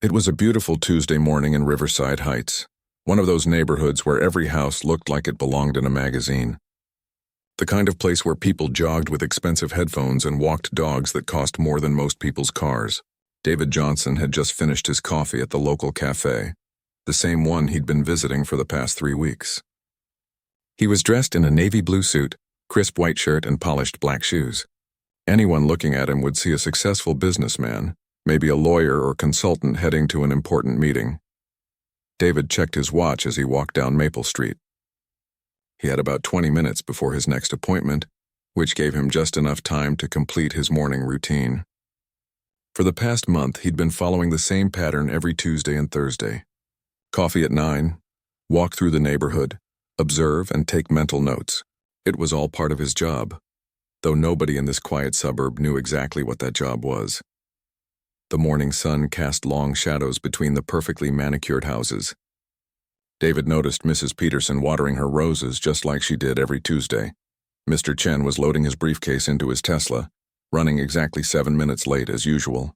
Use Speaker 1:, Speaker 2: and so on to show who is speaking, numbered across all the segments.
Speaker 1: It was a beautiful Tuesday morning in Riverside Heights, one of those neighborhoods where every house looked like it belonged in a magazine. The kind of place where people jogged with expensive headphones and walked dogs that cost more than most people's cars. David Johnson had just finished his coffee at the local cafe, the same one he'd been visiting for the past 3 weeks. He was dressed in a navy blue suit, crisp white shirt, and polished black shoes. Anyone looking at him would see a successful businessman, maybe a lawyer or consultant heading to an important meeting. David checked his watch as he walked down Maple Street. He had about 20 minutes before his next appointment, which gave him just enough time to complete his morning routine. For the past month, he'd been following the same pattern every Tuesday and Thursday. Coffee at 9, walk through the neighborhood, observe and take mental notes. It was all part of his job, though nobody in this quiet suburb knew exactly what that job was. The morning sun cast long shadows between the perfectly manicured houses. David noticed Mrs. Peterson watering her roses just like she did every Tuesday. Mr. Chen was loading his briefcase into his Tesla, running exactly 7 minutes late as usual.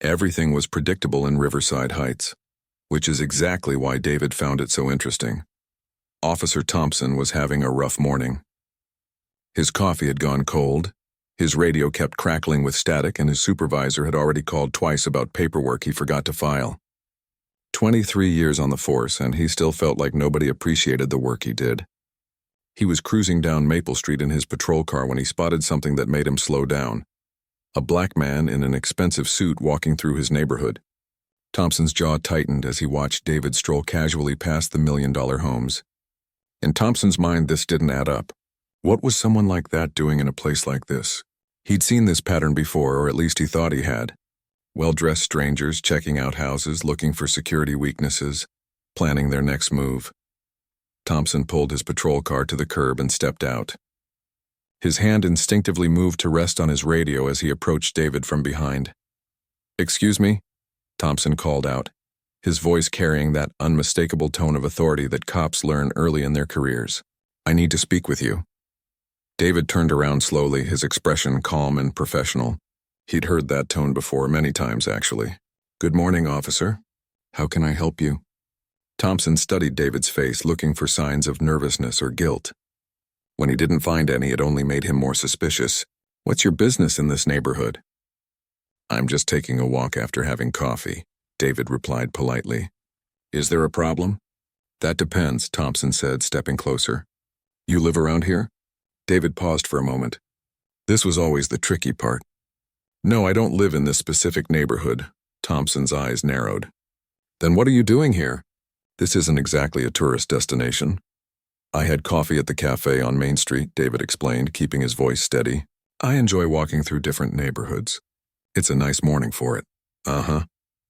Speaker 1: Everything was predictable in Riverside Heights, which is exactly why David found it so interesting. Officer Thompson was having a rough morning. His coffee had gone cold, his radio kept crackling with static, and his supervisor had already called twice about paperwork he forgot to file. 23 years on the force, and he still felt like nobody appreciated the work he did. He was cruising down Maple Street in his patrol car when he spotted something that made him slow down. A black man in an expensive suit walking through his neighborhood. Thompson's jaw tightened as he watched David stroll casually past the million-dollar homes. In Thompson's mind, this didn't add up. What was someone like that doing in a place like this? He'd seen this pattern before, or at least he thought he had. Well-dressed strangers checking out houses, looking for security weaknesses, planning their next move. Thompson pulled his patrol car to the curb and stepped out. His hand instinctively moved to rest on his radio as he approached David from behind. "Excuse me?" Thompson called out, his voice carrying that unmistakable tone of authority that cops learn early in their careers. "I need to speak with you." David turned around slowly, his expression calm and professional. He'd heard that tone before, many times actually. "Good morning, officer. How can I help you?" Thompson studied David's face, looking for signs of nervousness or guilt. When he didn't find any, it only made him more suspicious. "What's your business in this neighborhood?" "I'm just taking a walk after having coffee," David replied politely. "Is there a problem?" "That depends," Thompson said, stepping closer. "You live around here?" David paused for a moment. This was always the tricky part. "No, I don't live in this specific neighborhood." Thompson's eyes narrowed. "Then what are you doing here?" "This isn't exactly a tourist destination." "I had coffee at the cafe on Main Street," David explained, keeping his voice steady. "I enjoy walking through different neighborhoods. It's a nice morning for it." "Uh-huh."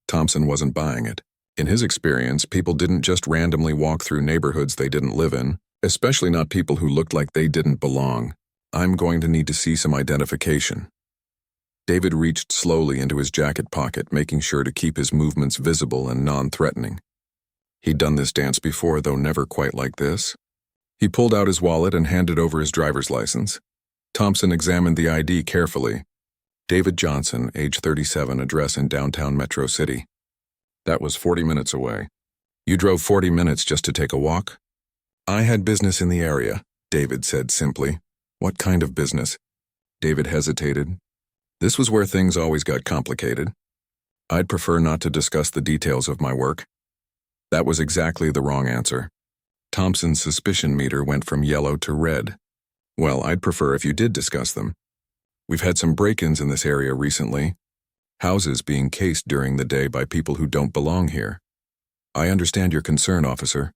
Speaker 1: Thompson wasn't buying it. In his experience, people didn't just randomly walk through neighborhoods they didn't live in, especially not people who looked like they didn't belong. "I'm going to need to see some identification." David reached slowly into his jacket pocket, making sure to keep his movements visible and non-threatening. He'd done this dance before, though never quite like this. He pulled out his wallet and handed over his driver's license. Thompson examined the ID carefully. David Johnson, age 37, address in downtown Metro City. That was 40 minutes away. "You drove 40 minutes just to take a walk?" "I had business in the area," David said simply. "What kind of business?" David hesitated. This was where things always got complicated. "I'd prefer not to discuss the details of my work." That was exactly the wrong answer. Thompson's suspicion meter went from yellow to red. "Well, I'd prefer if you did discuss them. We've had some break-ins in this area recently. Houses being cased during the day by people who don't belong here. I understand your concern, officer,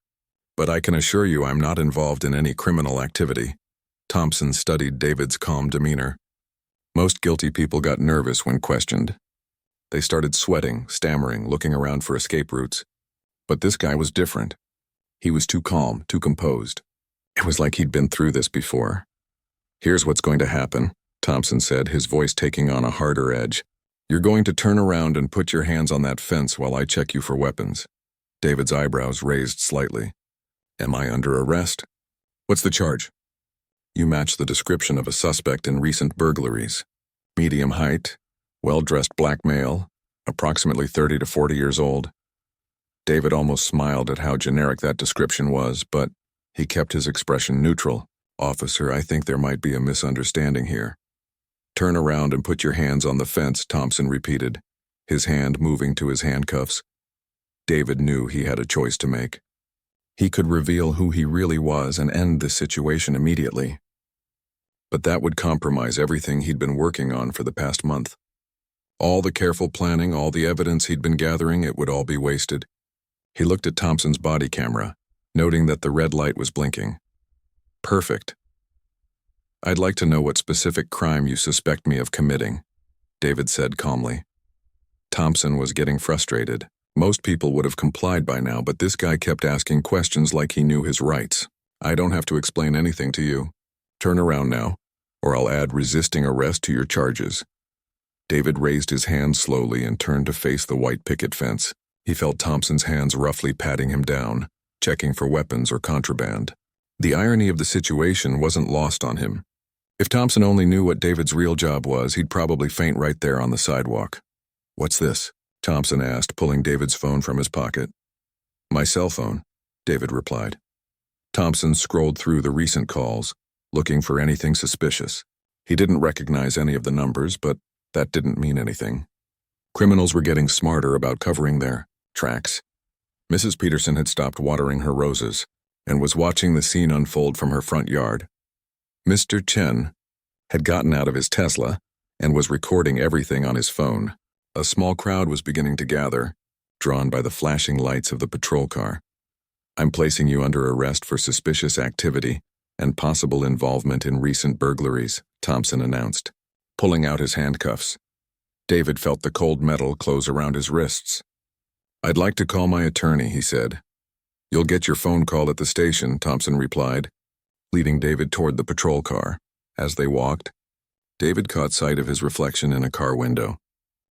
Speaker 1: but I can assure you I'm not involved in any criminal activity." Thompson studied David's calm demeanor. Most guilty people got nervous when questioned. They started sweating, stammering, looking around for escape routes. But this guy was different. He was too calm, too composed. It was like he'd been through this before. "Here's what's going to happen," Thompson said, his voice taking on a harder edge. "You're going to turn around and put your hands on that fence while I check you for weapons." David's eyebrows raised slightly. "Am I under arrest?" "What's the charge?" "You match the description of a suspect in recent burglaries. Medium height, well-dressed black male, approximately 30 to 40 years old. David almost smiled at how generic that description was, but he kept his expression neutral. "Officer, I think there might be a misunderstanding here." "Turn around and put your hands on the fence," Thompson repeated, his hand moving to his handcuffs. David knew he had a choice to make. He could reveal who he really was and end the situation immediately. But that would compromise everything he'd been working on for the past month. All the careful planning, all the evidence he'd been gathering, it would all be wasted. He looked at Thompson's body camera, noting that the red light was blinking. "Perfect. I'd like to know what specific crime you suspect me of committing," David said calmly. Thompson was getting frustrated. Most people would have complied by now, but this guy kept asking questions like he knew his rights. "I don't have to explain anything to you. Turn around now, or I'll add resisting arrest to your charges." David raised his hand slowly and turned to face the white picket fence. He felt Thompson's hands roughly patting him down, checking for weapons or contraband. The irony of the situation wasn't lost on him. If Thompson only knew what David's real job was, he'd probably faint right there on the sidewalk. "What's this?" Thompson asked, pulling David's phone from his pocket. "My cell phone," David replied. Thompson scrolled through the recent calls, looking for anything suspicious. He didn't recognize any of the numbers, but that didn't mean anything. Criminals were getting smarter about covering their tracks. Mrs. Peterson had stopped watering her roses and was watching the scene unfold from her front yard. Mr. Chen had gotten out of his Tesla and was recording everything on his phone. A small crowd was beginning to gather, drawn by the flashing lights of the patrol car. "I'm placing you under arrest for suspicious activity and possible involvement in recent burglaries," Thompson announced, pulling out his handcuffs. David felt the cold metal close around his wrists. "I'd like to call my attorney," he said. "You'll get your phone call at the station," Thompson replied, leading David toward the patrol car. As they walked, David caught sight of his reflection in a car window.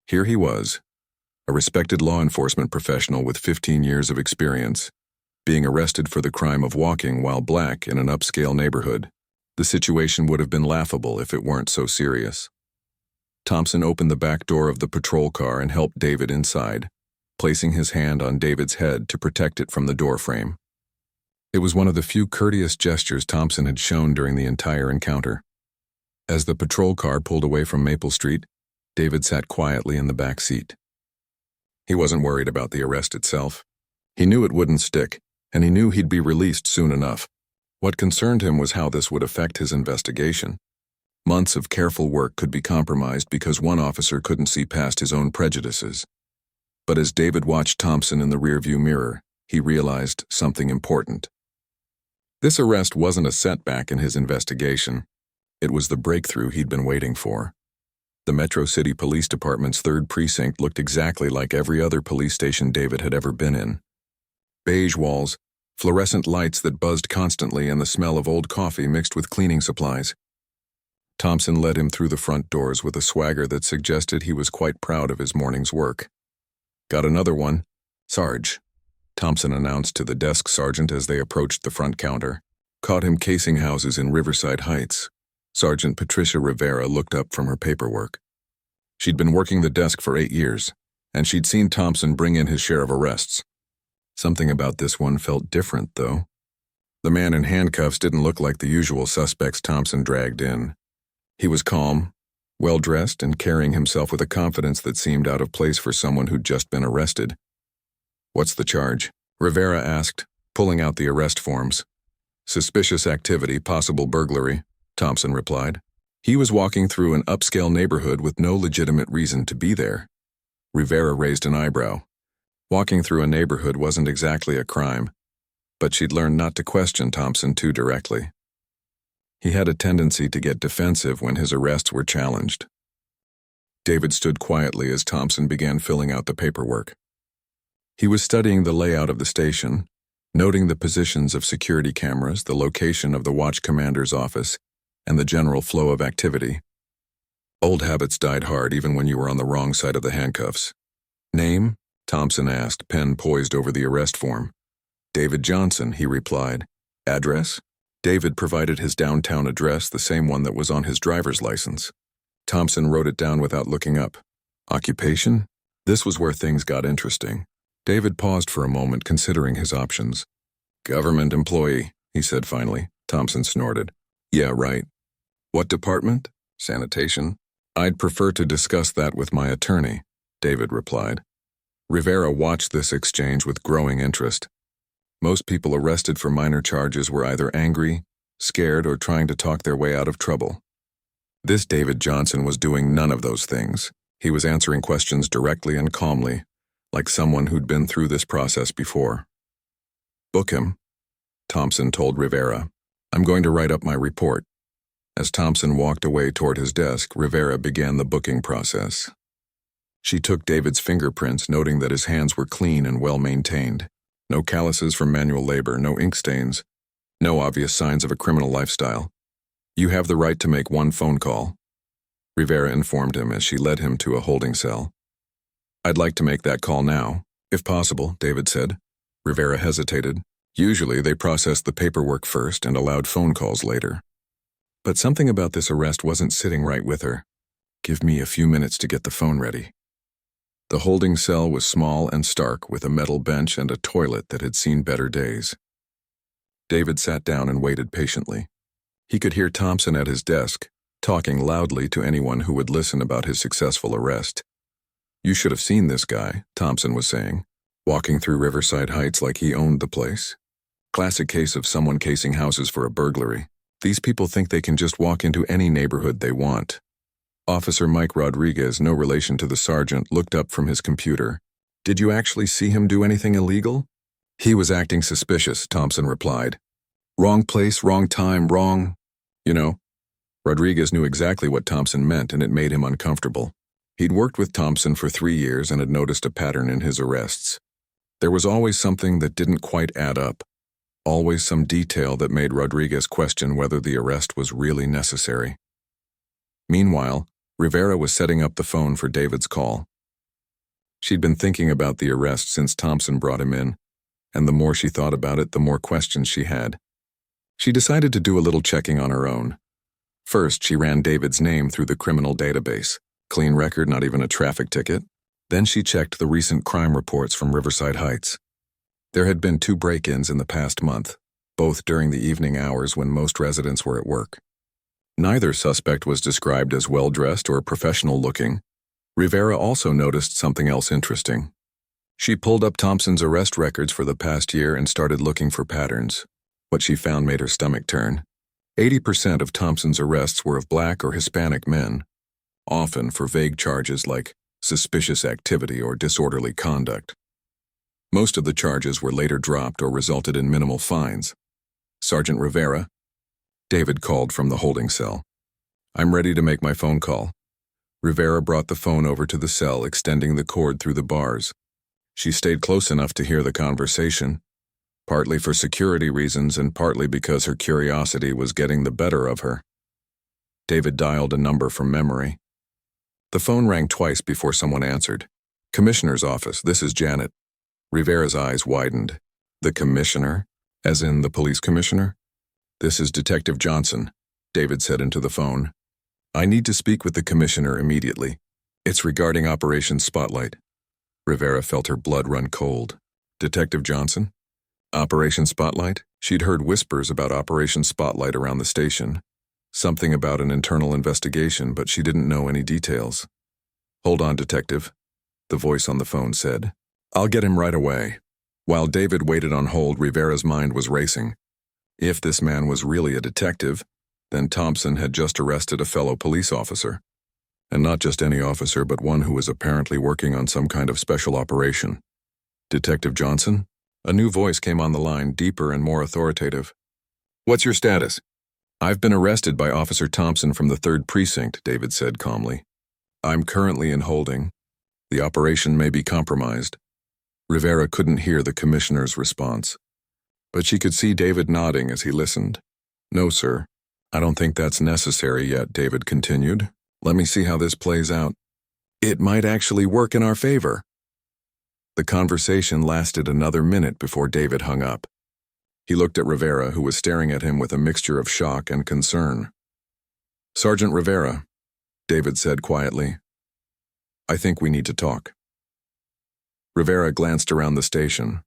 Speaker 1: Here he was, a respected law enforcement professional with 15 years of experience, being arrested for the crime of walking while black in an upscale neighborhood. The situation would have been laughable if it weren't so serious. Thompson opened the back door of the patrol car and helped David inside, placing his hand on David's head to protect it from the doorframe. It was one of the few courteous gestures Thompson had shown during the entire encounter. As the patrol car pulled away from Maple Street, David sat quietly in the back seat. He wasn't worried about the arrest itself. He knew it wouldn't stick, and he knew he'd be released soon enough. What concerned him was how this would affect his investigation. Months of careful work could be compromised because one officer couldn't see past his own prejudices. But as David watched Thompson in the rearview mirror, he realized something important. This arrest wasn't a setback in his investigation. It was the breakthrough he'd been waiting for. The Metro City Police Department's 3rd precinct looked exactly like every other police station David had ever been in. Beige walls, fluorescent lights that buzzed constantly, and the smell of old coffee mixed with cleaning supplies. Thompson led him through the front doors with a swagger that suggested he was quite proud of his morning's work. "Got another one, Sarge," Thompson announced to the desk sergeant as they approached the front counter. "Caught him casing houses in Riverside Heights." Sergeant Patricia Rivera looked up from her paperwork. She'd been working the desk for 8 years, and she'd seen Thompson bring in his share of arrests. Something about this one felt different, though. The man in handcuffs didn't look like the usual suspects Thompson dragged in. He was calm, well-dressed, and carrying himself with a confidence that seemed out of place for someone who'd just been arrested. "What's the charge?" Rivera asked, pulling out the arrest forms. "Suspicious activity, possible burglary," Thompson replied. He was walking through an upscale neighborhood with no legitimate reason to be there. Rivera raised an eyebrow. Walking through a neighborhood wasn't exactly a crime, but she'd learned not to question Thompson too directly. He had a tendency to get defensive when his arrests were challenged. David stood quietly as Thompson began filling out the paperwork. He was studying the layout of the station, noting the positions of security cameras, the location of the watch commander's office, and the general flow of activity. Old habits died hard even when you were on the wrong side of the handcuffs. "Name?" Thompson asked, pen poised over the arrest form. "David Johnson," he replied. "Address?" David provided his downtown address, the same one that was on his driver's license. Thompson wrote it down without looking up. "Occupation?" This was where things got interesting. David paused for a moment, considering his options. Government employee, he said finally. Thompson snorted. Yeah, right. What department? Sanitation? I'd prefer to discuss that with my attorney, David replied. Rivera watched this exchange with growing interest. Most people arrested for minor charges were either angry, scared, or trying to talk their way out of trouble. This David Johnson was doing none of those things. He was answering questions directly and calmly, like someone who'd been through this process before. Book him, Thompson told Rivera. I'm going to write up my report. As Thompson walked away toward his desk, Rivera began the booking process. She took David's fingerprints, noting that his hands were clean and well-maintained. No calluses from manual labor, no ink stains, no obvious signs of a criminal lifestyle. You have the right to make one phone call, Rivera informed him as she led him to a holding cell. I'd like to make that call now, if possible, David said. Rivera hesitated. Usually they processed the paperwork first and allowed phone calls later. But something about this arrest wasn't sitting right with her. Give me a few minutes to get the phone ready. The holding cell was small and stark, with a metal bench and a toilet that had seen better days. David sat down and waited patiently. He could hear Thompson at his desk, talking loudly to anyone who would listen about his successful arrest. You should have seen this guy, Thompson was saying, walking through Riverside Heights like he owned the place. Classic case of someone casing houses for a burglary. These people think they can just walk into any neighborhood they want. Officer Mike Rodriguez, no relation to the sergeant, looked up from his computer. Did you actually see him do anything illegal? He was acting suspicious, Thompson replied. Wrong place, wrong time, wrong... You know. Rodriguez knew exactly what Thompson meant, and it made him uncomfortable. He'd worked with Thompson for 3 years and had noticed a pattern in his arrests. There was always something that didn't quite add up. Always some detail that made Rodriguez question whether the arrest was really necessary. Meanwhile, Rivera was setting up the phone for David's call. She'd been thinking about the arrest since Thompson brought him in, and the more she thought about it, the more questions she had. She decided to do a little checking on her own. First, she ran David's name through the criminal database. Clean record, not even a traffic ticket. Then she checked the recent crime reports from Riverside Heights. There had been 2 break-ins in the past month, both during the evening hours when most residents were at work. Neither suspect was described as well-dressed or professional-looking. Rivera also noticed something else interesting. She pulled up Thompson's arrest records for the past year and started looking for patterns. What she found made her stomach turn. 80% of Thompson's arrests were of Black or Hispanic men, often for vague charges like suspicious activity or disorderly conduct. Most of the charges were later dropped or resulted in minimal fines. Sergeant Rivera, David called from the holding cell. I'm ready to make my phone call. Rivera brought the phone over to the cell, extending the cord through the bars. She stayed close enough to hear the conversation, partly for security reasons and partly because her curiosity was getting the better of her. David dialed a number from memory. The phone rang twice before someone answered. Commissioner's office, this is Janet. Rivera's eyes widened. The commissioner? As in the police commissioner? This is Detective Johnson, David said into the phone. I need to speak with the commissioner immediately. It's regarding Operation Spotlight. Rivera felt her blood run cold. Detective Johnson? Operation Spotlight? She'd heard whispers about Operation Spotlight around the station. Something about an internal investigation, but she didn't know any details. Hold on, Detective, the voice on the phone said. I'll get him right away. While David waited on hold, Rivera's mind was racing. If this man was really a detective, then Thompson had just arrested a fellow police officer. And not just any officer, but one who was apparently working on some kind of special operation. Detective Johnson? A new voice came on the line, deeper and more authoritative. What's your status? I've been arrested by Officer Thompson from the 3rd Precinct, David said calmly. I'm currently in holding. The operation may be compromised. Rivera couldn't hear the commissioner's response, but she could see David nodding as he listened. No, sir. I don't think that's necessary yet, David continued. Let me see how this plays out. It might actually work in our favor. The conversation lasted another minute before David hung up. He looked at Rivera, who was staring at him with a mixture of shock and concern. Sergeant Rivera, David said quietly, I think we need to talk. Rivera glanced around the station.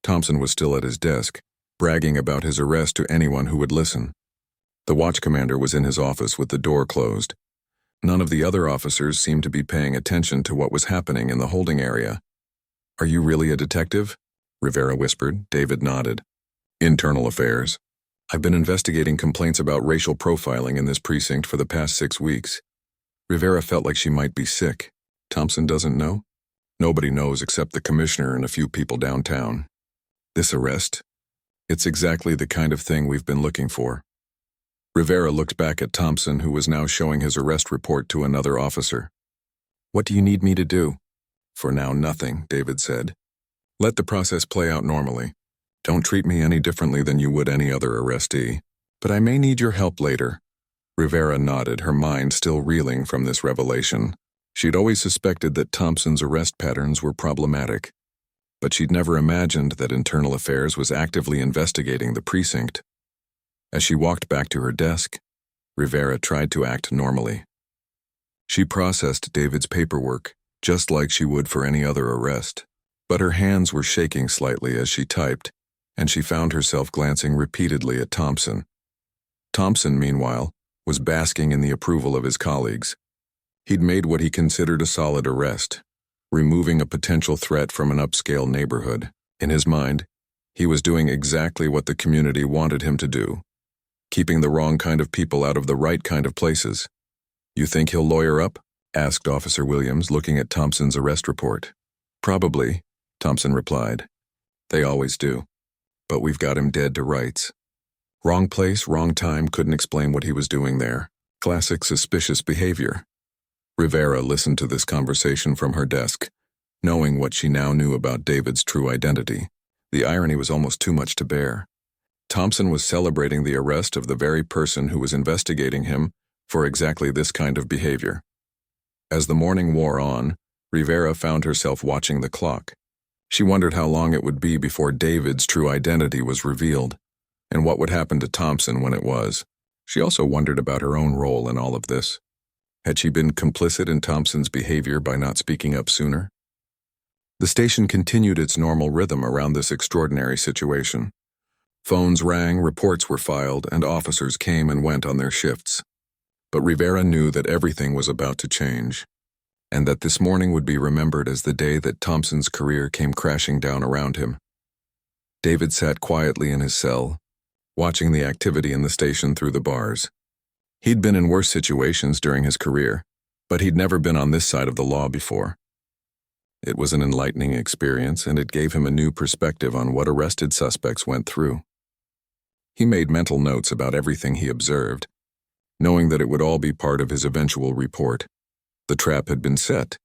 Speaker 1: Thompson was still at his desk, bragging about his arrest to anyone who would listen. The watch commander was in his office with the door closed. None of the other officers seemed to be paying attention to what was happening in the holding area. "Are you really a detective?" Rivera whispered. David nodded. "Internal affairs. I've been investigating complaints about racial profiling in this precinct for the past 6 weeks." Rivera felt like she might be sick. Thompson doesn't know? Nobody knows except the commissioner and a few people downtown. This arrest? It's exactly the kind of thing we've been looking for. Rivera looked back at Thompson, who was now showing his arrest report to another officer. "What do you need me to do?" "For now, nothing," David said. "Let the process play out normally. Don't treat me any differently than you would any other arrestee. But I may need your help later." Rivera nodded, her mind still reeling from this revelation. She'd always suspected that Thompson's arrest patterns were problematic, but she'd never imagined that Internal Affairs was actively investigating the precinct. As she walked back to her desk, Rivera tried to act normally. She processed David's paperwork, just like she would for any other arrest, but her hands were shaking slightly as she typed, and she found herself glancing repeatedly at Thompson. Thompson, meanwhile, was basking in the approval of his colleagues. He'd made what he considered a solid arrest, removing a potential threat from an upscale neighborhood. In his mind, he was doing exactly what the community wanted him to do, keeping the wrong kind of people out of the right kind of places. "You think he'll lawyer up?" asked Officer Williams, looking at Thompson's arrest report. "Probably," Thompson replied. "They always do. But we've got him dead to rights. Wrong place, wrong time couldn't explain what he was doing there. Classic suspicious behavior." Rivera listened to this conversation from her desk, knowing what she now knew about David's true identity. The irony was almost too much to bear. Thompson was celebrating the arrest of the very person who was investigating him for exactly this kind of behavior. As the morning wore on, Rivera found herself watching the clock. She wondered how long it would be before David's true identity was revealed, and what would happen to Thompson when it was. She also wondered about her own role in all of this. Had she been complicit in Thompson's behavior by not speaking up sooner? The station continued its normal rhythm around this extraordinary situation. Phones rang, reports were filed, and officers came and went on their shifts. But Rivera knew that everything was about to change, and that this morning would be remembered as the day that Thompson's career came crashing down around him. David sat quietly in his cell, watching the activity in the station through the bars. He'd been in worse situations during his career, but he'd never been on this side of the law before. It was an enlightening experience, and it gave him a new perspective on what arrested suspects went through. He made mental notes about everything he observed, knowing that it would all be part of his eventual report. The trap had been set,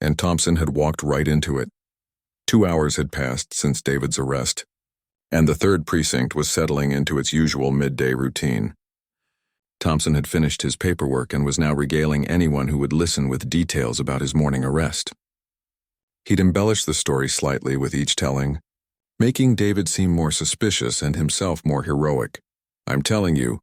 Speaker 1: and Thompson had walked right into it. 2 hours had passed since David's arrest, and the 3rd precinct was settling into its usual midday routine. Thompson had finished his paperwork and was now regaling anyone who would listen with details about his morning arrest. He'd embellished the story slightly with each telling, making David seem more suspicious and himself more heroic. "I'm telling you,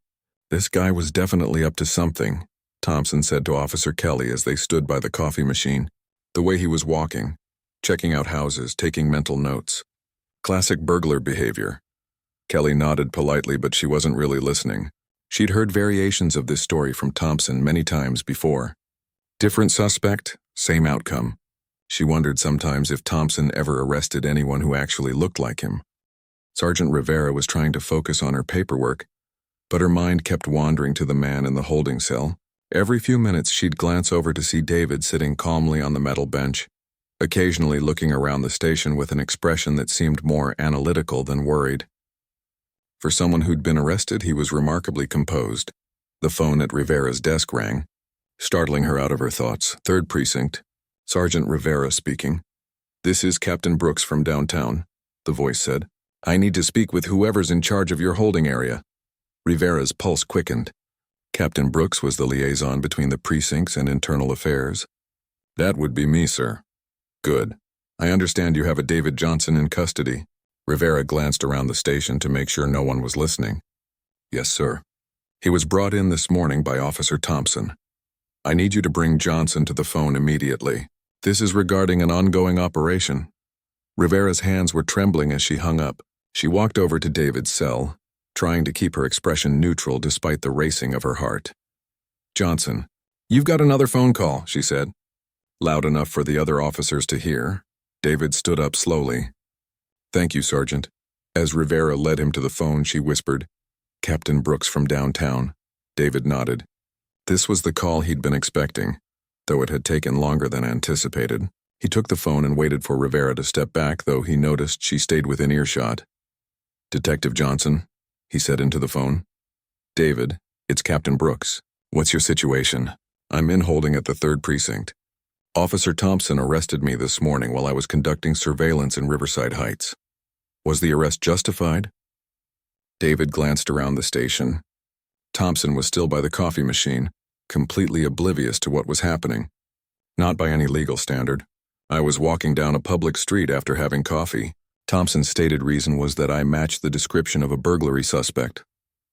Speaker 1: this guy was definitely up to something," Thompson said to Officer Kelly as they stood by the coffee machine. The way he was walking, checking out houses, taking mental notes. Classic burglar behavior. Kelly nodded politely, but she wasn't really listening. She'd heard variations of this story from Thompson many times before. Different suspect, same outcome. She wondered sometimes if Thompson ever arrested anyone who actually looked like him. Sergeant Rivera was trying to focus on her paperwork, but her mind kept wandering to the man in the holding cell. Every few minutes she'd glance over to see David sitting calmly on the metal bench, occasionally looking around the station with an expression that seemed more analytical than worried. For someone who'd been arrested, he was remarkably composed. The phone at Rivera's desk rang, startling her out of her thoughts. 3rd Precinct. Sergeant Rivera speaking. "This is Captain Brooks from downtown," the voice said. "I need to speak with whoever's in charge of your holding area." Rivera's pulse quickened. Captain Brooks was the liaison between the precincts and Internal Affairs. "That would be me, sir." "Good. I understand you have a David Johnson in custody." Rivera glanced around the station to make sure no one was listening. "Yes, sir. He was brought in this morning by Officer Thompson. I need you to bring Johnson to the phone immediately." This is regarding an ongoing operation. Rivera's hands were trembling as she hung up. She walked over to David's cell, trying to keep her expression neutral despite the racing of her heart. Johnson, you've got another phone call, she said. Loud enough for the other officers to hear, David stood up slowly. Thank you, Sergeant. As Rivera led him to the phone, she whispered, Captain Brooks from downtown. David nodded. This was the call he'd been expecting, though it had taken longer than anticipated. He took the phone and waited for Rivera to step back, though he noticed she stayed within earshot. Detective Johnson, he said into the phone. David, it's Captain Brooks. What's your situation? I'm in holding at the 3rd Precinct. Officer Thompson arrested me this morning while I was conducting surveillance in Riverside Heights. Was the arrest justified? David glanced around the station. Thompson was still by the coffee machine, completely oblivious to what was happening. Not by any legal standard. I was walking down a public street after having coffee. Thompson's stated reason was that I matched the description of a burglary suspect.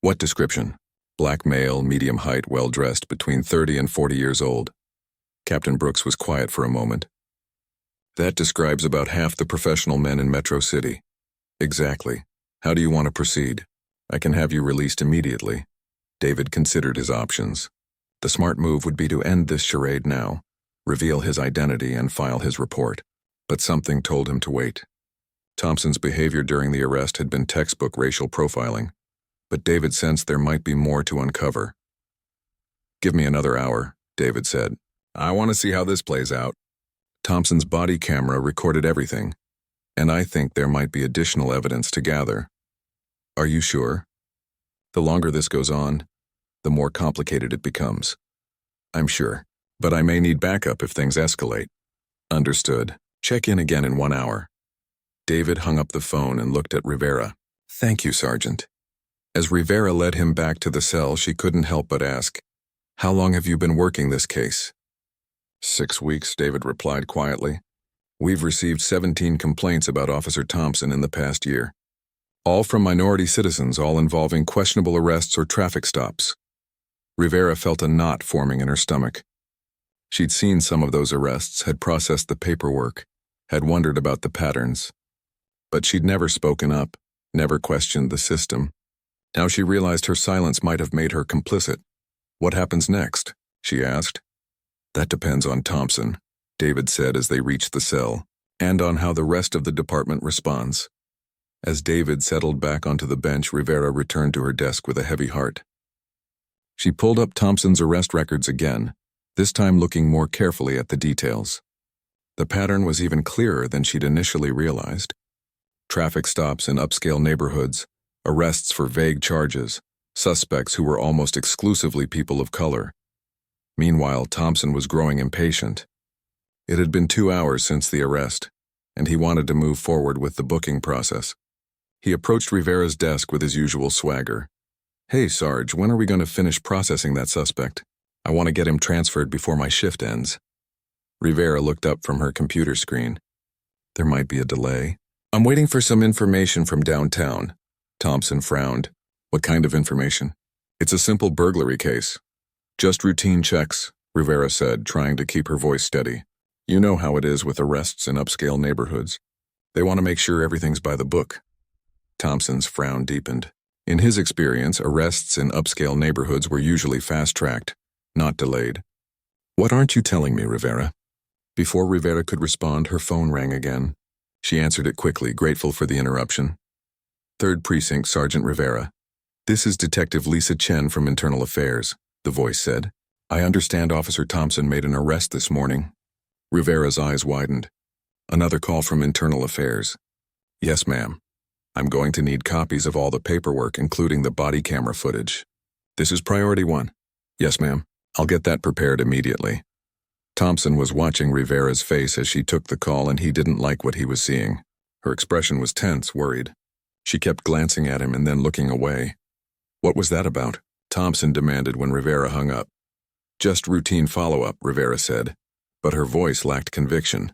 Speaker 1: What description? Black male, medium height, well-dressed, between 30 and 40 years old. Captain Brooks was quiet for a moment. That describes about half the professional men in Metro City. Exactly. How do you want to proceed? I can have you released immediately. David considered his options. The smart move would be to end this charade now, reveal his identity and file his report. But something told him to wait. Thompson's behavior during the arrest had been textbook racial profiling, but David sensed there might be more to uncover. Give me another hour, David said. I want to see how this plays out. Thompson's body camera recorded everything, and I think there might be additional evidence to gather. Are you sure? The longer this goes on, the more complicated it becomes. I'm sure, but I may need backup if things escalate. Understood. Check in again in 1 hour. David hung up the phone and looked at Rivera. Thank you, Sergeant. As Rivera led him back to the cell, she couldn't help but ask, How long have you been working this case? 6 weeks, David replied quietly. We've received 17 complaints about Officer Thompson in the past year. All from minority citizens, all involving questionable arrests or traffic stops. Rivera felt a knot forming in her stomach. She'd seen some of those arrests, had processed the paperwork, had wondered about the patterns. But she'd never spoken up, never questioned the system. Now she realized her silence might have made her complicit. What happens next? She asked. That depends on Thompson, David said as they reached the cell, and on how the rest of the department responds. As David settled back onto the bench, Rivera returned to her desk with a heavy heart. She pulled up Thompson's arrest records again, this time looking more carefully at the details. The pattern was even clearer than she'd initially realized. Traffic stops in upscale neighborhoods, arrests for vague charges, suspects who were almost exclusively people of color. Meanwhile, Thompson was growing impatient. It had been 2 hours since the arrest, and he wanted to move forward with the booking process. He approached Rivera's desk with his usual swagger. Hey, Sarge, when are we going to finish processing that suspect? I want to get him transferred before my shift ends. Rivera looked up from her computer screen. There might be a delay. I'm waiting for some information from downtown. Thompson frowned. What kind of information? It's a simple burglary case. Just routine checks, Rivera said, trying to keep her voice steady. You know how it is with arrests in upscale neighborhoods. They want to make sure everything's by the book. Thompson's frown deepened. In his experience, arrests in upscale neighborhoods were usually fast-tracked, not delayed. What aren't you telling me, Rivera? Before Rivera could respond, her phone rang again. She answered it quickly, grateful for the interruption. 3rd Precinct, Sergeant Rivera. This is Detective Lisa Chen from Internal Affairs, the voice said. I understand Officer Thompson made an arrest this morning. Rivera's eyes widened. Another call from Internal Affairs. Yes, ma'am. I'm going to need copies of all the paperwork, including the body camera footage. This is priority 1. Yes, ma'am. I'll get that prepared immediately. Thompson was watching Rivera's face as she took the call, and he didn't like what he was seeing. Her expression was tense, worried. She kept glancing at him and then looking away. What was that about? Thompson demanded when Rivera hung up. Just routine follow-up, Rivera said, but her voice lacked conviction.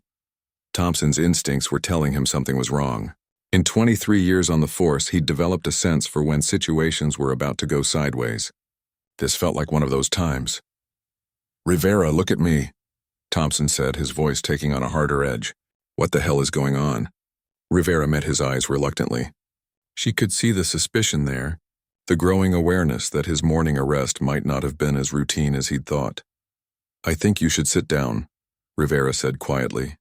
Speaker 1: Thompson's instincts were telling him something was wrong. In 23 years on the force, he'd developed a sense for when situations were about to go sideways. This felt like one of those times. Rivera, look at me. Thompson said, his voice taking on a harder edge. What the hell is going on? Rivera met his eyes reluctantly. She could see the suspicion there, the growing awareness that his morning arrest might not have been as routine as he'd thought. I think you should sit down, Rivera said quietly.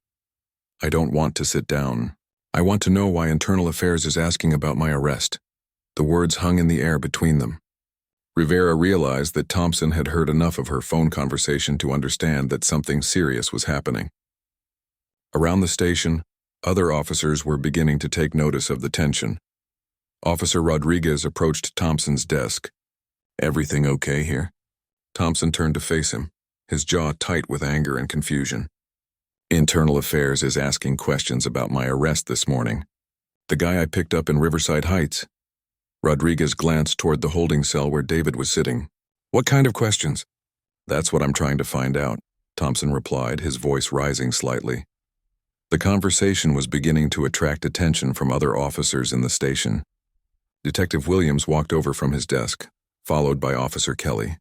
Speaker 1: I don't want to sit down. I want to know why Internal Affairs is asking about my arrest. The words hung in the air between them. Rivera realized that Thompson had heard enough of her phone conversation to understand that something serious was happening. Around the station, other officers were beginning to take notice of the tension. Officer Rodriguez approached Thompson's desk. Everything okay here? Thompson turned to face him, his jaw tight with anger and confusion. Internal Affairs is asking questions about my arrest this morning. The guy I picked up in Riverside Heights. Rodriguez glanced toward the holding cell where David was sitting. What kind of questions? That's what I'm trying to find out, Thompson replied, his voice rising slightly. The conversation was beginning to attract attention from other officers in the station. Detective Williams walked over from his desk, followed by Officer Kelly.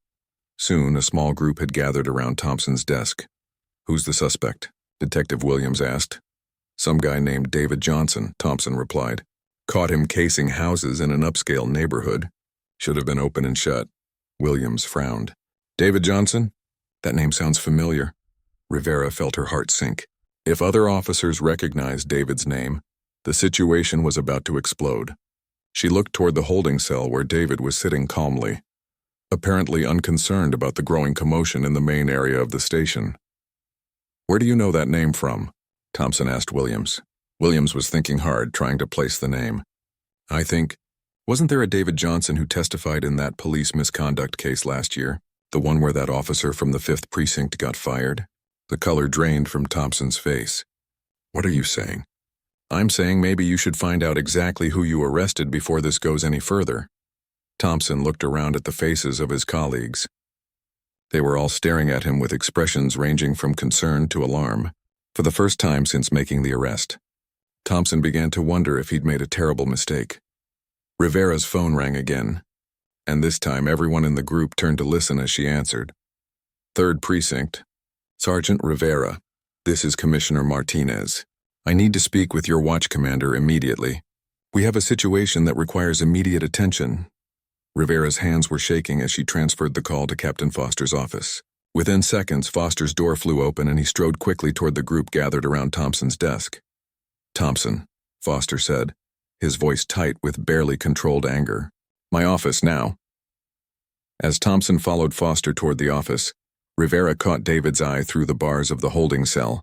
Speaker 1: Soon, a small group had gathered around Thompson's desk. Who's the suspect? Detective Williams asked. Some guy named David Johnson, Thompson replied. Caught him casing houses in an upscale neighborhood. Should have been open and shut. Williams frowned. David Johnson? That name sounds familiar. Rivera felt her heart sink. If other officers recognized David's name, the situation was about to explode. She looked toward the holding cell where David was sitting calmly, apparently unconcerned about the growing commotion in the main area of the station. Where do you know that name from? Thompson asked Williams. Williams was thinking hard, trying to place the name. Wasn't there a David Johnson who testified in that police misconduct case last year? The one where that officer from the 5th Precinct got fired? The color drained from Thompson's face. What are you saying? I'm saying maybe you should find out exactly who you arrested before this goes any further. Thompson looked around at the faces of his colleagues. They were all staring at him with expressions ranging from concern to alarm. For the first time since making the arrest, Thompson began to wonder if he'd made a terrible mistake. Rivera's phone rang again, and this time everyone in the group turned to listen as she answered. 3rd Precinct. Sergeant Rivera, this is Commissioner Martinez. I need to speak with your watch commander immediately. We have a situation that requires immediate attention. Rivera's hands were shaking as she transferred the call to Captain Foster's office. Within seconds, Foster's door flew open and he strode quickly toward the group gathered around Thompson's desk. Thompson, Foster said, his voice tight with barely controlled anger. My office now. As Thompson followed Foster toward the office, Rivera caught David's eye through the bars of the holding cell.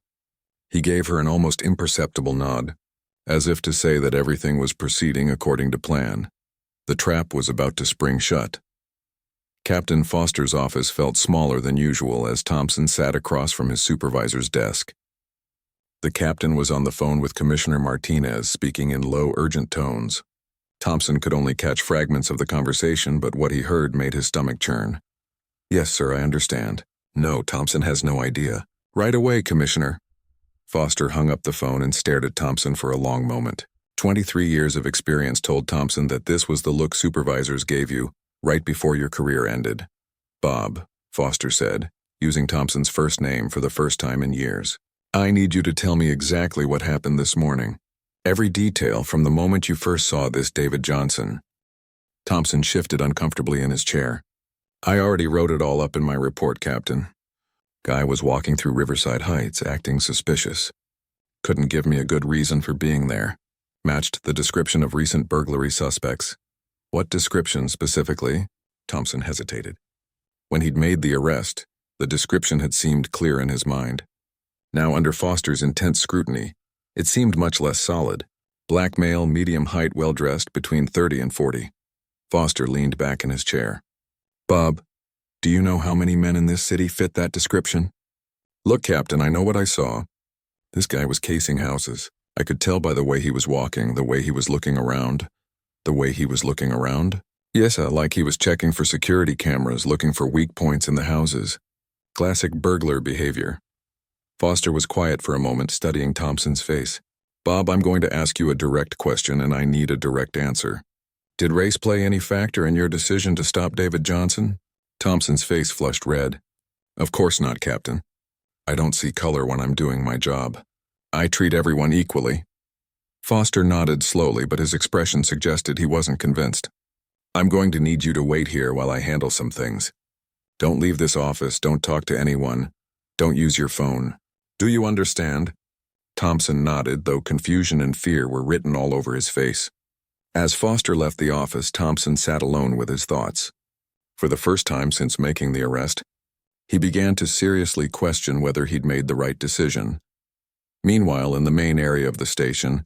Speaker 1: He gave her an almost imperceptible nod, as if to say that everything was proceeding according to plan. The trap was about to spring shut. Captain Foster's office felt smaller than usual as Thompson sat across from his supervisor's desk. The captain was on the phone with Commissioner Martinez, speaking in low, urgent tones. Thompson could only catch fragments of the conversation, but what he heard made his stomach churn. Yes, sir, I understand. No, Thompson has no idea. Right away, Commissioner. Foster hung up the phone and stared at Thompson for a long moment. 23 years of experience told Thompson that this was the look supervisors gave you right before your career ended. Bob, Foster said, using Thompson's first name for the first time in years. I need you to tell me exactly what happened this morning. Every detail from the moment you first saw this David Johnson. Thompson shifted uncomfortably in his chair. I already wrote it all up in my report, Captain. Guy was walking through Riverside Heights, acting suspicious. Couldn't give me a good reason for being there. Matched the description of recent burglary suspects. What description specifically? Thompson hesitated. When he'd made the arrest, the description had seemed clear in his mind. Now, under Foster's intense scrutiny, it seemed much less solid. Black male, medium height, well-dressed, between 30 and 40. Foster leaned back in his chair. Bob, do you know how many men in this city fit that description? Look, Captain, I know what I saw. This guy was casing houses. I could tell by the way he was walking, the way he was looking around. The way he was looking around? Yes, like he was checking for security cameras, looking for weak points in the houses. Classic burglar behavior. Foster was quiet for a moment, studying Thompson's face. Bob, I'm going to ask you a direct question, and I need a direct answer. Did race play any factor in your decision to stop David Johnson? Thompson's face flushed red. Of course not, Captain. I don't see color when I'm doing my job. I treat everyone equally. Foster nodded slowly, but his expression suggested he wasn't convinced. I'm going to need you to wait here while I handle some things. Don't leave this office, don't talk to anyone. Don't use your phone. Do you understand? Thompson nodded, though confusion and fear were written all over his face. As Foster left the office, Thompson sat alone with his thoughts. For the first time since making the arrest, he began to seriously question whether he'd made the right decision. Meanwhile, in the main area of the station,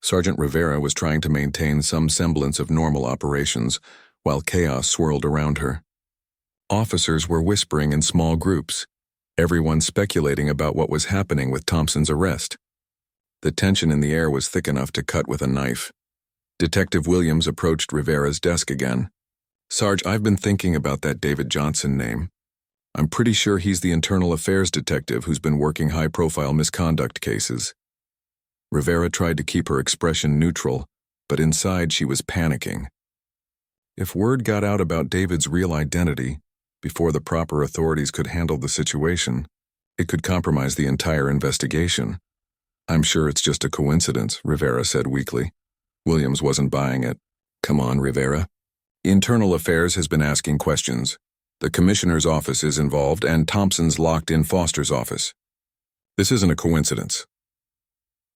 Speaker 1: Sergeant Rivera was trying to maintain some semblance of normal operations while chaos swirled around her. Officers were whispering in small groups, everyone speculating about what was happening with Thompson's arrest. The tension in the air was thick enough to cut with a knife. Detective Williams approached Rivera's desk again. Sarge, I've been thinking about that David Johnson name. I'm pretty sure he's the internal affairs detective who's been working high-profile misconduct cases. Rivera tried to keep her expression neutral, but inside she was panicking. If word got out about David's real identity, before the proper authorities could handle the situation, it could compromise the entire investigation. I'm sure it's just a coincidence, Rivera said weakly. Williams wasn't buying it. Come on, Rivera. Internal Affairs has been asking questions. The commissioner's office is involved, and Thompson's locked in Foster's office. This isn't a coincidence.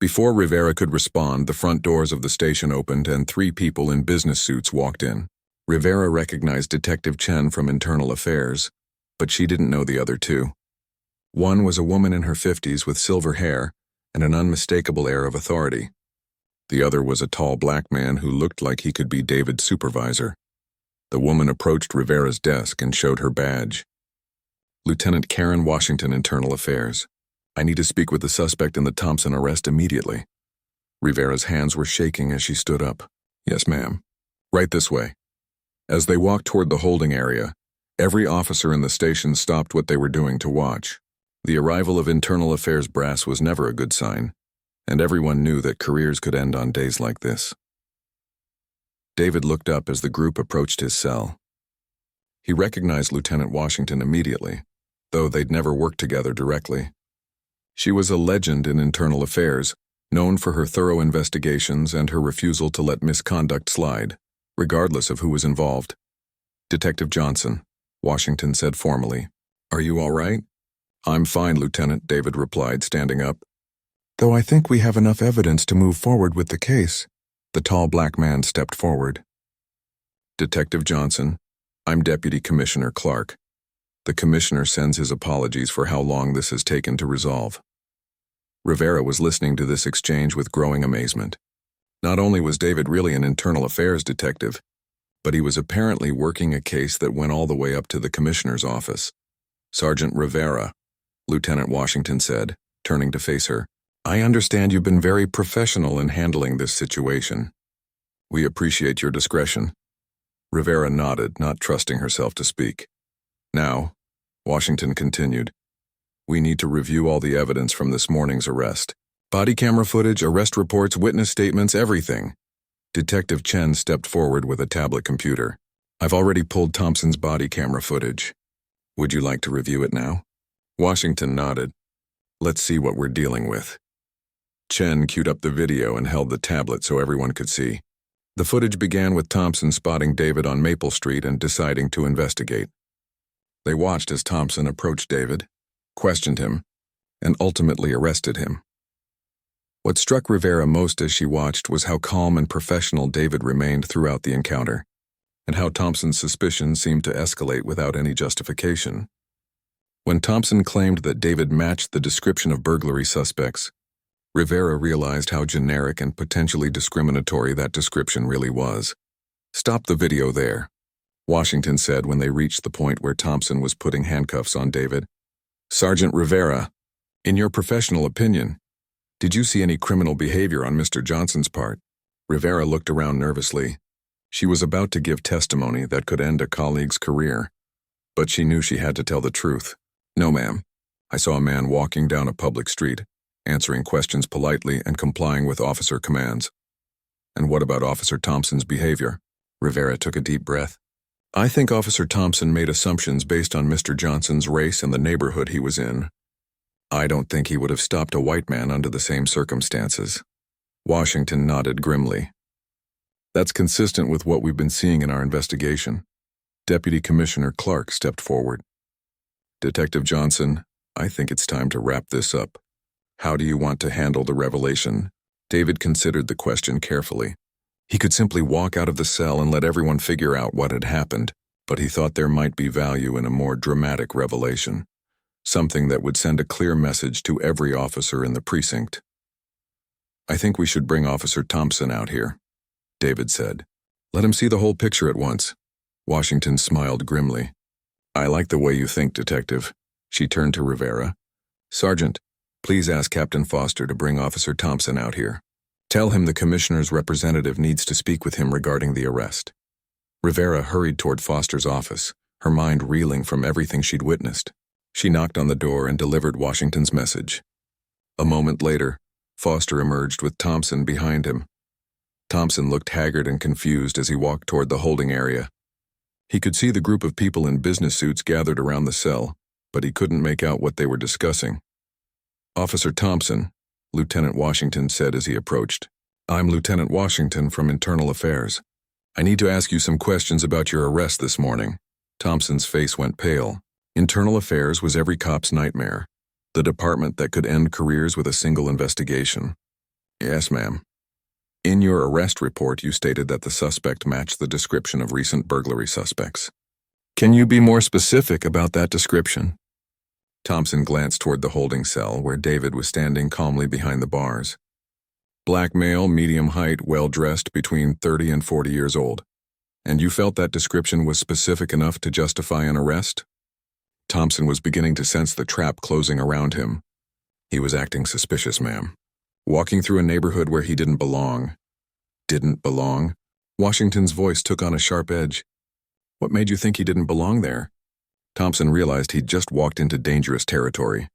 Speaker 1: Before Rivera could respond, the front doors of the station opened and 3 people in business suits walked in. Rivera recognized Detective Chen from Internal Affairs, but she didn't know the other 2. One was a woman in her 50s with silver hair and an unmistakable air of authority. The other was a tall black man who looked like he could be David's supervisor. The woman approached Rivera's desk and showed her badge. Lieutenant Karen Washington, Internal Affairs. I need to speak with the suspect in the Thompson arrest immediately. Rivera's hands were shaking as she stood up. Yes, ma'am. Right this way. As they walked toward the holding area, every officer in the station stopped what they were doing to watch. The arrival of Internal Affairs brass was never a good sign, and everyone knew that careers could end on days like this. David looked up as the group approached his cell. He recognized Lieutenant Washington immediately, though they'd never worked together directly. She was a legend in Internal Affairs, known for her thorough investigations and her refusal to let misconduct slide, regardless of who was involved. Detective Johnson, Washington said formally. Are you all right? I'm fine, Lieutenant, David replied, standing up. Though I think we have enough evidence to move forward with the case. The tall black man stepped forward. Detective Johnson, I'm Deputy Commissioner Clark. The commissioner sends his apologies for how long this has taken to resolve. Rivera was listening to this exchange with growing amazement. Not only was David really an internal affairs detective, but he was apparently working a case that went all the way up to the commissioner's office. Sergeant Rivera, Lieutenant Washington said, turning to face her. I understand you've been very professional in handling this situation. We appreciate your discretion. Rivera nodded, not trusting herself to speak. Now, Washington continued, we need to review all the evidence from this morning's arrest. Body camera footage, arrest reports, witness statements, everything. Detective Chen stepped forward with a tablet computer. I've already pulled Thompson's body camera footage. Would you like to review it now? Washington nodded. Let's see what we're dealing with. Chen queued up the video and held the tablet so everyone could see. The footage began with Thompson spotting David on Maple Street and deciding to investigate. They watched as Thompson approached David, questioned him, and ultimately arrested him. What struck Rivera most as she watched was how calm and professional David remained throughout the encounter, and how Thompson's suspicions seemed to escalate without any justification. When Thompson claimed that David matched the description of burglary suspects, Rivera realized how generic and potentially discriminatory that description really was. Stop the video there, Washington said when they reached the point where Thompson was putting handcuffs on David. Sergeant Rivera, in your professional opinion, did you see any criminal behavior on Mr. Johnson's part? Rivera looked around nervously. She was about to give testimony that could end a colleague's career, but she knew she had to tell the truth. No, ma'am. I saw a man walking down a public street, answering questions politely and complying with officer commands. And what about Officer Thompson's behavior? Rivera took a deep breath. I think Officer Thompson made assumptions based on Mr. Johnson's race and the neighborhood he was in. I don't think he would have stopped a white man under the same circumstances. Washington nodded grimly. That's consistent with what we've been seeing in our investigation. Deputy Commissioner Clark stepped forward. Detective Johnson, I think it's time to wrap this up. How do you want to handle the revelation? David considered the question carefully. He could simply walk out of the cell and let everyone figure out what had happened, but he thought there might be value in a more dramatic revelation. Something that would send a clear message to every officer in the precinct. I think we should bring Officer Thompson out here, David said. Let him see the whole picture at once. Washington smiled grimly. I like the way you think, Detective. She turned to Rivera. Sergeant, please ask Captain Foster to bring Officer Thompson out here. Tell him the Commissioner's representative needs to speak with him regarding the arrest. Rivera hurried toward Foster's office, her mind reeling from everything she'd witnessed. She knocked on the door and delivered Washington's message. A moment later, Foster emerged with Thompson behind him. Thompson looked haggard and confused as he walked toward the holding area. He could see the group of people in business suits gathered around the cell, but he couldn't make out what they were discussing. Officer Thompson, Lieutenant Washington said as he approached. I'm Lieutenant Washington from Internal Affairs. I need to ask you some questions about your arrest this morning. Thompson's face went pale. Internal Affairs was every cop's nightmare, the department that could end careers with a single investigation. Yes, ma'am. In your arrest report, you stated that the suspect matched the description of recent burglary suspects. Can you be more specific about that description? Thompson glanced toward the holding cell where David was standing calmly behind the bars. Black male, medium height, well-dressed, between 30 and 40 years old. And you felt that description was specific enough to justify an arrest? Thompson was beginning to sense the trap closing around him. He was acting suspicious, ma'am. Walking through a neighborhood where he didn't belong. Didn't belong? Washington's voice took on a sharp edge. What made you think he didn't belong there? Thompson realized he'd just walked into dangerous territory.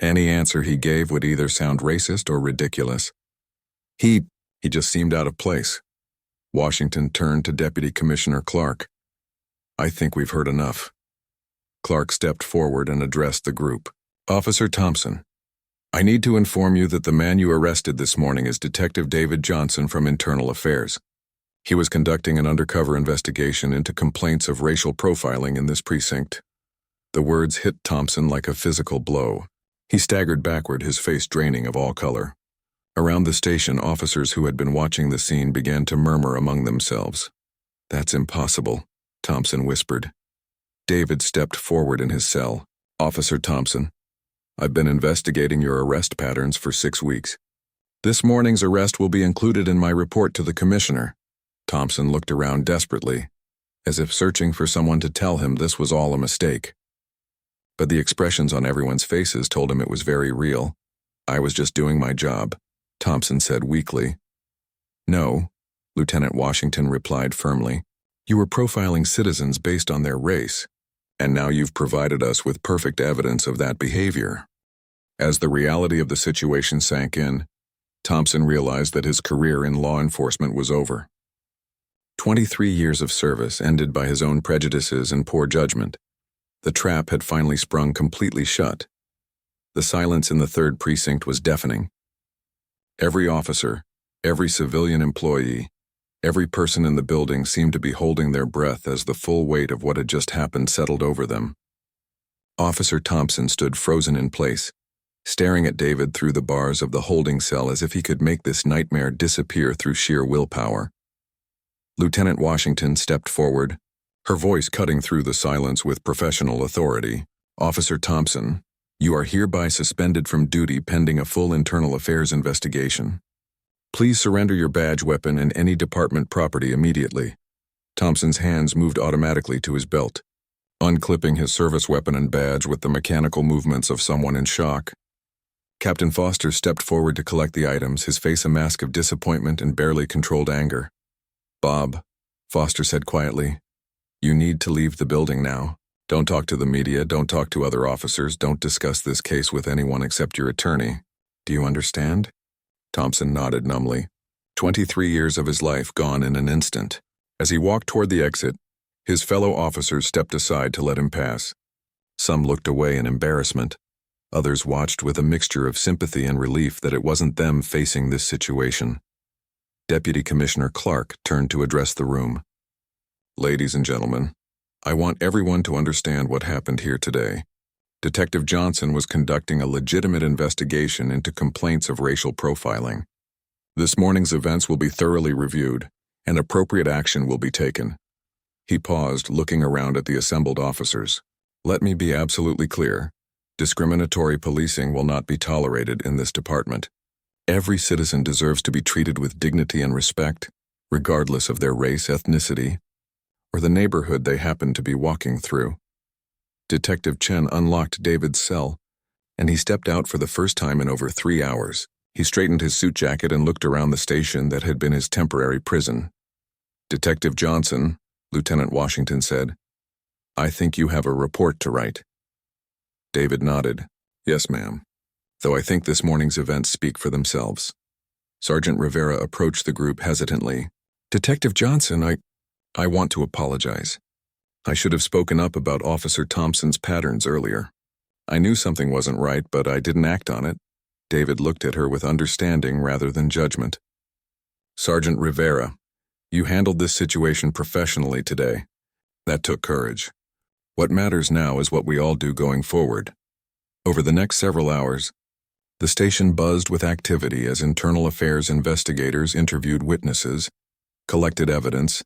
Speaker 1: Any answer he gave would either sound racist or ridiculous. He just seemed out of place. Washington turned to Deputy Commissioner Clark. I think we've heard enough. Clark stepped forward and addressed the group. Officer Thompson, I need to inform you that the man you arrested this morning is Detective David Johnson from Internal Affairs. He was conducting an undercover investigation into complaints of racial profiling in this precinct. The words hit Thompson like a physical blow. He staggered backward, his face draining of all color. Around the station, officers who had been watching the scene began to murmur among themselves. That's impossible, Thompson whispered. David stepped forward in his cell. Officer Thompson, I've been investigating your arrest patterns for 6 weeks. This morning's arrest will be included in my report to the Commissioner. Thompson looked around desperately, as if searching for someone to tell him this was all a mistake. But the expressions on everyone's faces told him it was very real. I was just doing my job, Thompson said weakly. No, Lieutenant Washington replied firmly. You were profiling citizens based on their race, and now you've provided us with perfect evidence of that behavior. As the reality of the situation sank in, Thompson realized that his career in law enforcement was over. 23 years of service ended by his own prejudices and poor judgment. The trap had finally sprung completely shut. The silence in the 3rd precinct was deafening. Every officer, every civilian employee, every person in the building seemed to be holding their breath as the full weight of what had just happened settled over them. Officer Thompson stood frozen in place, staring at David through the bars of the holding cell as if he could make this nightmare disappear through sheer willpower. Lieutenant Washington stepped forward, her voice cutting through the silence with professional authority. Officer Thompson, you are hereby suspended from duty pending a full internal affairs investigation. Please surrender your badge, weapon, and any department property immediately. Thompson's hands moved automatically to his belt, unclipping his service weapon and badge with the mechanical movements of someone in shock. Captain Foster stepped forward to collect the items, his face a mask of disappointment and barely controlled anger. Bob, Foster said quietly, you need to leave the building now. Don't talk to the media, don't talk to other officers, don't discuss this case with anyone except your attorney. Do you understand? Thompson nodded numbly. 23 years of his life gone in an instant. As he walked toward the exit, his fellow officers stepped aside to let him pass. Some looked away in embarrassment. Others watched with a mixture of sympathy and relief that it wasn't them facing this situation. Deputy Commissioner Clark turned to address the room. "Ladies and gentlemen, I want everyone to understand what happened here today. Detective Johnson was conducting a legitimate investigation into complaints of racial profiling. This morning's events will be thoroughly reviewed, and appropriate action will be taken." He paused, looking around at the assembled officers. "Let me be absolutely clear. Discriminatory policing will not be tolerated in this department. Every citizen deserves to be treated with dignity and respect, regardless of their race, ethnicity, or the neighborhood they happen to be walking through." Detective Chen unlocked David's cell, and he stepped out for the first time in over 3 hours. He straightened his suit jacket and looked around the station that had been his temporary prison. "Detective Johnson," Lieutenant Washington said, "I think you have a report to write." David nodded. "Yes, ma'am. Though I think this morning's events speak for themselves." Sergeant Rivera approached the group hesitantly. "Detective Johnson, I want to apologize. I should have spoken up about Officer Thompson's patterns earlier. I knew something wasn't right, but I didn't act on it." David looked at her with understanding rather than judgment. "Sergeant Rivera, you handled this situation professionally today. That took courage. What matters now is what we all do going forward." Over the next several hours, the station buzzed with activity as internal affairs investigators interviewed witnesses, collected evidence,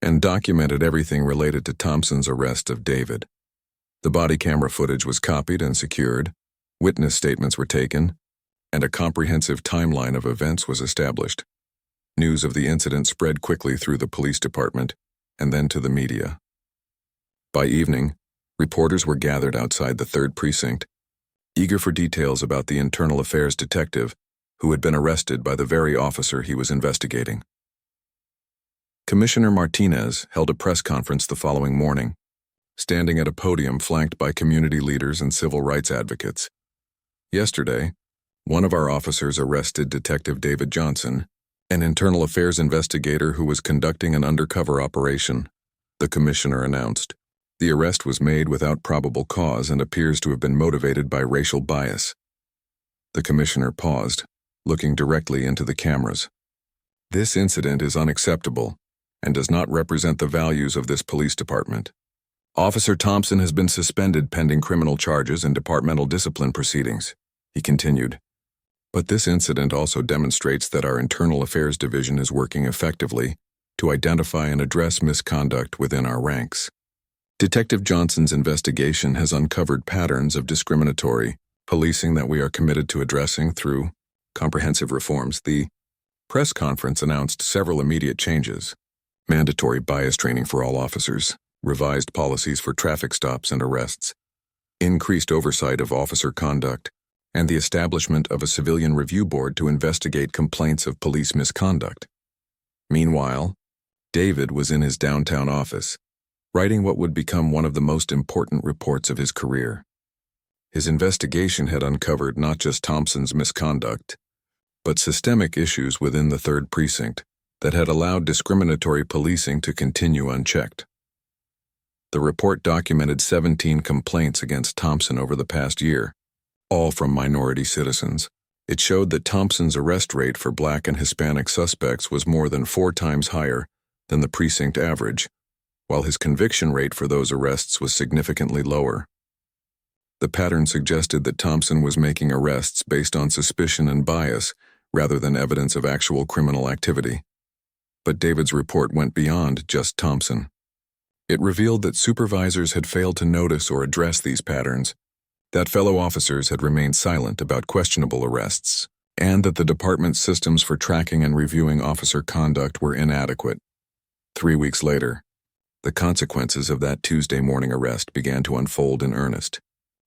Speaker 1: and documented everything related to Thompson's arrest of David. The body camera footage was copied and secured, witness statements were taken, and a comprehensive timeline of events was established. News of the incident spread quickly through the police department and then to the media. By evening, reporters were gathered outside the 3rd Precinct, eager for details about the internal affairs detective who had been arrested by the very officer he was investigating. Commissioner Martinez held a press conference the following morning, standing at a podium flanked by community leaders and civil rights advocates. "Yesterday, one of our officers arrested Detective David Johnson, an internal affairs investigator who was conducting an undercover operation," the commissioner announced. "The arrest was made without probable cause and appears to have been motivated by racial bias." The commissioner paused, looking directly into the cameras. "This incident is unacceptable and does not represent the values of this police department. Officer Thompson has been suspended pending criminal charges and departmental discipline proceedings," he continued. "But this incident also demonstrates that our Internal Affairs Division is working effectively to identify and address misconduct within our ranks. Detective Johnson's investigation has uncovered patterns of discriminatory policing that we are committed to addressing through comprehensive reforms." The press conference announced several immediate changes: mandatory bias training for all officers, revised policies for traffic stops and arrests, increased oversight of officer conduct, and the establishment of a civilian review board to investigate complaints of police misconduct. Meanwhile, David was in his downtown office, writing what would become one of the most important reports of his career. His investigation had uncovered not just Thompson's misconduct, but systemic issues within the 3rd Precinct that had allowed discriminatory policing to continue unchecked. The report documented 17 complaints against Thompson over the past year, all from minority citizens. It showed that Thompson's arrest rate for Black and Hispanic suspects was more than 4 times higher than the precinct average, while his conviction rate for those arrests was significantly lower. The pattern suggested that Thompson was making arrests based on suspicion and bias rather than evidence of actual criminal activity. But David's report went beyond just Thompson. It revealed that supervisors had failed to notice or address these patterns, that fellow officers had remained silent about questionable arrests, and that the department's systems for tracking and reviewing officer conduct were inadequate. 3 weeks later, the consequences of that Tuesday morning arrest began to unfold in earnest.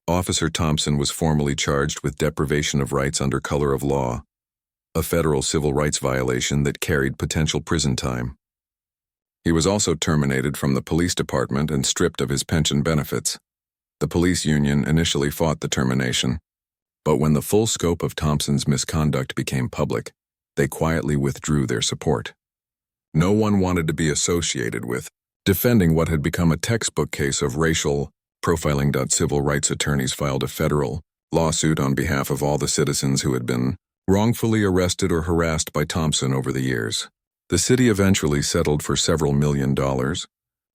Speaker 1: Officer Thompson was formally charged with deprivation of rights under color of law, a federal civil rights violation that carried potential prison time. He was also terminated from the police department and stripped of his pension benefits. The police union initially fought the termination, but when the full scope of Thompson's misconduct became public, they quietly withdrew their support. No one wanted to be associated with defending what had become a textbook case of racial profiling. Civil rights attorneys filed a federal lawsuit on behalf of all the citizens who had been wrongfully arrested or harassed by Thompson over the years. The city eventually settled for several $1,000,000,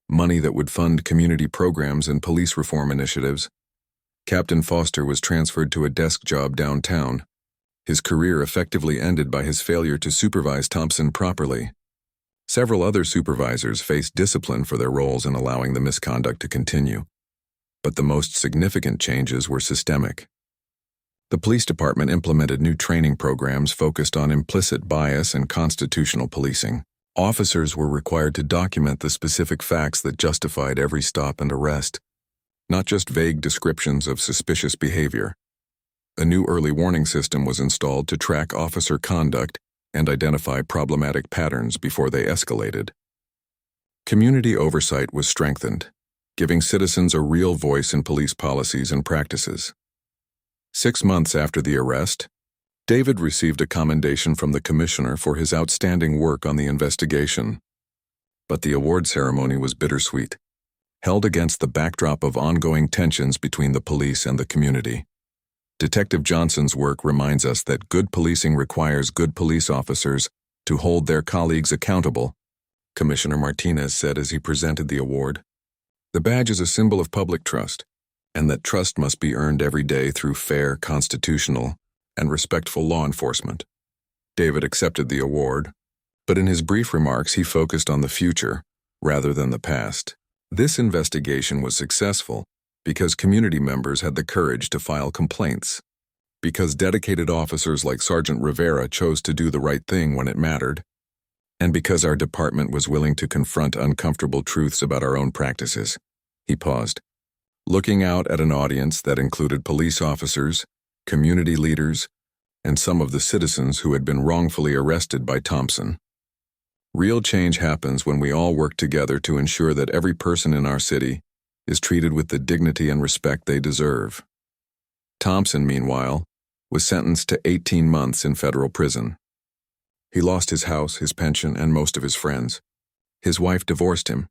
Speaker 1: money that would fund community programs and police reform initiatives. Captain Foster was transferred to a desk job downtown. His career effectively ended by his failure to supervise Thompson properly. Several other supervisors faced discipline for their roles in allowing the misconduct to continue. But the most significant changes were systemic. The police department implemented new training programs focused on implicit bias and constitutional policing. Officers were required to document the specific facts that justified every stop and arrest, not just vague descriptions of suspicious behavior. A new early warning system was installed to track officer conduct and identify problematic patterns before they escalated. Community oversight was strengthened, giving citizens a real voice in police policies and practices. 6 months after the arrest, David received a commendation from the commissioner for his outstanding work on the investigation. But the award ceremony was bittersweet, held against the backdrop of ongoing tensions between the police and the community. Detective Johnson's work reminds us that good policing requires good police officers to hold their colleagues accountable, Commissioner Martinez said as he presented the award. The badge is a symbol of public trust, and that trust must be earned every day through fair, constitutional, and respectful law enforcement. David accepted the award, but in his brief remarks he focused on the future rather than the past. This investigation was successful because community members had the courage to file complaints, because dedicated officers like Sergeant Rivera chose to do the right thing when it mattered, and because our department was willing to confront uncomfortable truths about our own practices. He paused, looking out at an audience that included police officers, community leaders, and some of the citizens who had been wrongfully arrested by Thompson. Real change happens when we all work together to ensure that every person in our city is treated with the dignity and respect they deserve. Thompson, meanwhile, was sentenced to 18 months in federal prison. He lost his house, his pension, and most of his friends. His wife divorced him,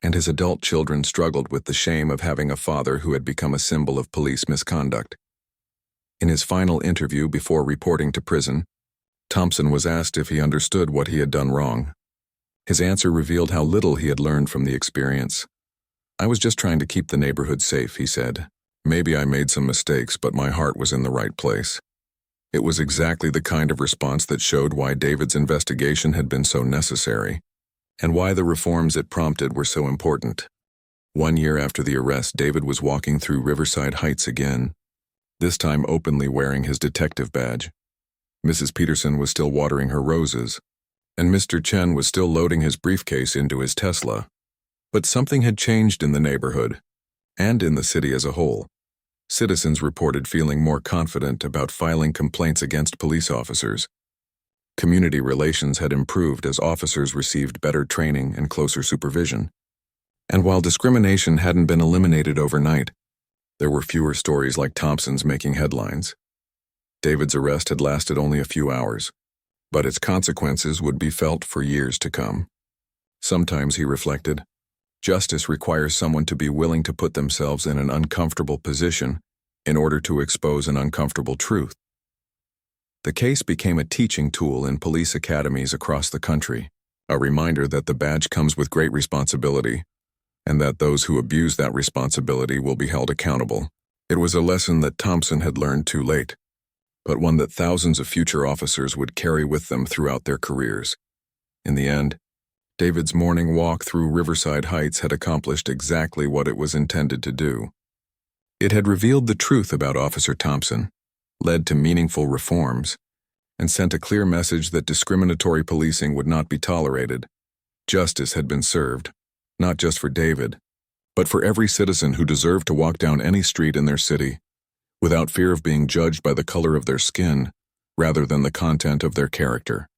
Speaker 1: and his adult children struggled with the shame of having a father who had become a symbol of police misconduct. In his final interview before reporting to prison, Thompson was asked if he understood what he had done wrong. His answer revealed how little he had learned from the experience. "I was just trying to keep the neighborhood safe," he said. "Maybe I made some mistakes, but my heart was in the right place." It was exactly the kind of response that showed why David's investigation had been so necessary, and why the reforms it prompted were so important. 1 year after the arrest, David was walking through Riverside Heights again, this time openly wearing his detective badge. Mrs. Peterson was still watering her roses, and Mr. Chen was still loading his briefcase into his Tesla. But something had changed in the neighborhood, and in the city as a whole. Citizens reported feeling more confident about filing complaints against police officers. Community relations had improved as officers received better training and closer supervision. And while discrimination hadn't been eliminated overnight, there were fewer stories like Thompson's making headlines. David's arrest had lasted only a few hours, but its consequences would be felt for years to come. Sometimes, he reflected, justice requires someone to be willing to put themselves in an uncomfortable position in order to expose an uncomfortable truth. The case became a teaching tool in police academies across the country, a reminder that the badge comes with great responsibility, and that those who abuse that responsibility will be held accountable. It was a lesson that Thompson had learned too late, but one that thousands of future officers would carry with them throughout their careers. In the end, David's morning walk through Riverside Heights had accomplished exactly what it was intended to do. It had revealed the truth about Officer Thompson, led to meaningful reforms, and sent a clear message that discriminatory policing would not be tolerated. Justice had been served, not just for David, but for every citizen who deserved to walk down any street in their city, without fear of being judged by the color of their skin, rather than the content of their character.